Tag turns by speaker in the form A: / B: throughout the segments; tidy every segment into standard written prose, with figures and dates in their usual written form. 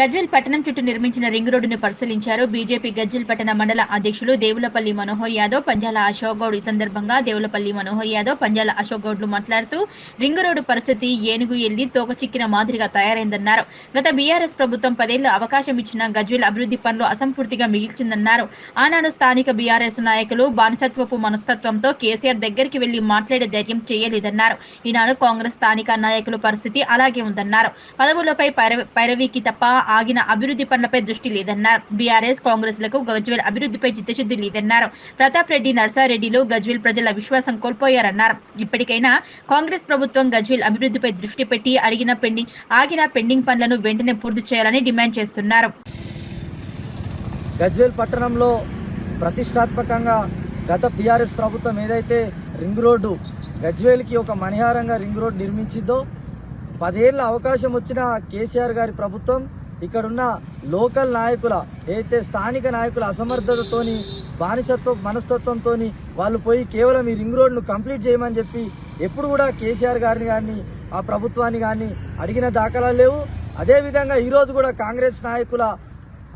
A: గజ్వేల్ పట్టణం చుట్టూ నిర్మించిన రింగ్ రోడ్డును పరిశీలించారు బీజేపీ గజ్వేల్ పట్టణ మండల అధ్యక్షులు దేవులపల్లి మనోహర్ యాదవ్, పంజాల అశోక్ గౌడ్. ఈ సందర్భంగా దేవులపల్లి మనోహర్ యాదవ్, పంజాల అశోక్ గౌడ్లు మాట్లాడుతూ రింగ్ రోడ్డు పరిస్థితి ఏనుగు ఎల్లి తోక చిక్కిన మాదిరిగా తయారైందన్నారు. గత బీఆర్ఎస్ ప్రభుత్వం 10 ఏళ్ల అవకాశం ఇచ్చిన గజ్వేల్ అభివృద్ధి పనులు అసంపూర్తిగా మిగిల్చిందన్నారు. ఆనాడు స్థానిక బీఆర్ఎస్ నాయకులు బానిసత్వపు మనస్తత్వంతో కేసీఆర్ దగ్గరికి వెళ్లి మాట్లాడే ధైర్యం చేయలేదన్నారు. ఈనాడు కాంగ్రెస్ స్థానిక నాయకుల పరిస్థితి అలాగే ఉందన్నారు. పదవులపై పైరవీకి తప్ప ఆగిన అభివృద్ధి పనులపై దృష్టి లేదన్నారు. బీఆర్ఎస్ కాంగ్రెస్ లకు గజ్వేల్ అభివృద్ధిపై చిత్తశుద్ధి లేదన్నారు. ప్రతాప్ రెడ్డి, నర్సారెడ్డిలు గజ్వేల్ ప్రజల విశ్వాసం కోల్పోయారన్నారు. ఇప్పటికైనా కాంగ్రెస్ ప్రభుత్వం గజ్వేల్ అభివృద్ధిపై దృష్టి పెట్టి ఆగిన పెండింగ్ పనులను వెంటనే పూర్తి చేయాలని డిమాండ్ చేస్తున్నారు.
B: గజ్వేల్ పట్టణంలో ప్రతిష్టాత్మకంగా గత బీఆర్ఎస్ ప్రభుత్వం ఏదైతే రింగ్ రోడ్డు గజ్వేల్కి ఒక మణిహారంగా రింగ్ రోడ్డు నిర్మించిందో 10 ఏళ్ల అవకాశం వచ్చిన కేసీఆర్ గారి ప్రభుత్వం ఇక్కడున్న లోకల్ నాయకుల ఏదైతే స్థానిక నాయకుల అసమర్థతతోని బానిసత్వ మనస్తత్వంతో వాళ్ళు పోయి కేవలం ఈ రింగ్ రోడ్ను కంప్లీట్ చేయమని చెప్పి ఎప్పుడు కూడా కేసీఆర్ గారిని కానీ ఆ ప్రభుత్వాన్ని కానీ అడిగిన దాఖలాలు లేవు. అదేవిధంగా ఈరోజు కూడా కాంగ్రెస్ నాయకుల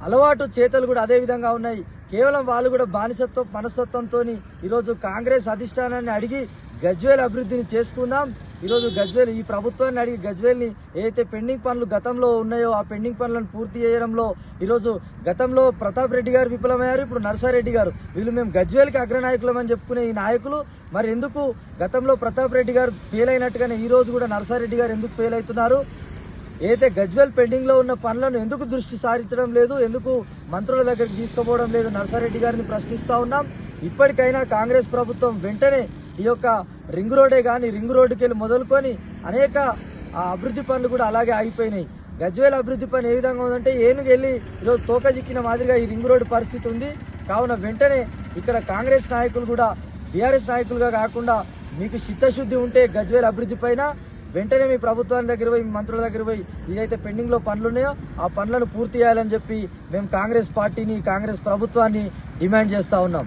B: అలవాటు చేతలు కూడా అదే విధంగా ఉన్నాయి. కేవలం వాళ్ళు కూడా బానిసత్వ మనస్తత్వంతో ఈరోజు కాంగ్రెస్ అధిష్టానాన్ని అడిగి గజ్వేల్ అభివృద్ధిని చేసుకుందాం, ఈరోజు గజ్వేల్ ఈ ప్రభుత్వాన్ని అడిగి గజ్వేల్ని ఏదైతే పెండింగ్ పనులు గతంలో ఉన్నాయో ఆ పెండింగ్ పనులను పూర్తి చేయడంలో ఈరోజు గతంలో ప్రతాప్ రెడ్డి గారు విఫలమయ్యారు, ఇప్పుడు నర్సారెడ్డి గారు, వీళ్ళు మేము గజ్వేల్కి అగ్రనాయకులం అని చెప్పుకునే ఈ నాయకులు మరి ఎందుకు గతంలో ప్రతాప్ రెడ్డి గారు ఫెయిల్ అయినట్టుగానే ఈరోజు కూడా నర్సారెడ్డి గారు ఎందుకు ఫెయిల్ అవుతున్నారు? ఏదైతే గజ్వేల్ పెండింగ్లో ఉన్న పనులను ఎందుకు దృష్టి సారించడం లేదు, ఎందుకు మంత్రుల దగ్గరికి తీసుకుపోవడం లేదు, నర్సారెడ్డి గారిని ప్రశ్నిస్తూ ఉన్నాం. ఇప్పటికైనా కాంగ్రెస్ ప్రభుత్వం వెంటనే ఈ యొక్క రింగ్ రోడ్డే కానీ రింగ్ రోడ్డుకి వెళ్ళి మొదలుకొని అనేక అభివృద్ధి పనులు కూడా అలాగే ఆగిపోయినాయి. గజ్వేల్ అభివృద్ధి పని ఏ విధంగా ఉందంటే ఏనుగు వెళ్ళి ఈరోజు తోక చిక్కిన మాదిరిగా ఈ రింగ్ రోడ్డు పరిస్థితి ఉంది. కావున వెంటనే ఇక్కడ కాంగ్రెస్ నాయకులు కూడా బీఆర్ఎస్ నాయకులుగా కాకుండా మీకు చిత్తశుద్ధి ఉంటే గజ్వేల్ అభివృద్ధి పైన వెంటనే మీ ప్రభుత్వాన్ని దగ్గర పోయి మీ మంత్రుల దగ్గర పోయి ఏదైతే పెండింగ్లో పనులు ఉన్నాయో ఆ పనులను పూర్తి చేయాలని చెప్పి మేము కాంగ్రెస్ పార్టీని కాంగ్రెస్ ప్రభుత్వాన్ని డిమాండ్ చేస్తూ ఉన్నాం.